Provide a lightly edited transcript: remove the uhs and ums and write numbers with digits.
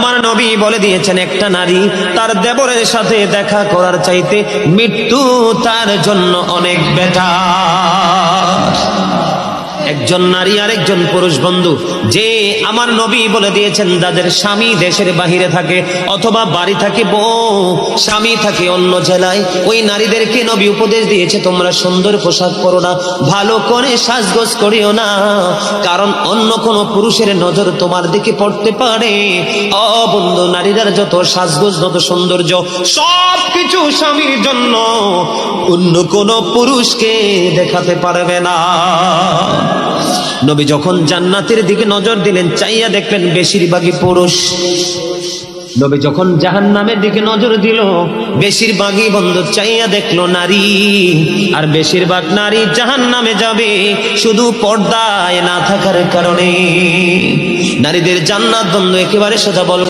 আমার নবী বলে দিয়েছেন, একটা নারী তার দেবরের সাথে দেখা করার চাইতে মৃত্যু তার জন্য অনেক বেটার। একজন নারী আর একজন পুরুষ বন্ধু, যে আমার নবী বলে দিয়েছেন যাদের স্বামী দেশের বাহিরে থাকে অথবা বাড়ি থাকে বউ, স্বামী থাকে অন্য জেলায়, ওই নারীদেরকে নবী উপদেশ দিয়েছে তোমরা সুন্দর পোশাক পরো না, ভালো করে সাজগোজ করিও না, কারণ অন্য কোন পুরুষের নজর তোমার দিকে পড়তে পারে। ও বন্ধু, নারীদের যত সাজগোজ যত সৌন্দর্য সবকিছু স্বামীর জন্য, অন্য কোন পুরুষকে দেখাতে পারবে না। নবী যখন জান্নাতের দিকে নজর দিলেন, চাইয়া দেখলেন বেশিরভাগই পুরুষ। নবী যখন জাহান্নামের দিকে নজর দিল, বেশিরভাগই বন্ধু চাইয়া দেখলো নারী, আর বেশিরভাগ নারী জাহান্নামে যাবে শুধু পর্দায় না থাকার কারণে। নারীদের জান্নাত বন্ধু একেবারে সোজা বল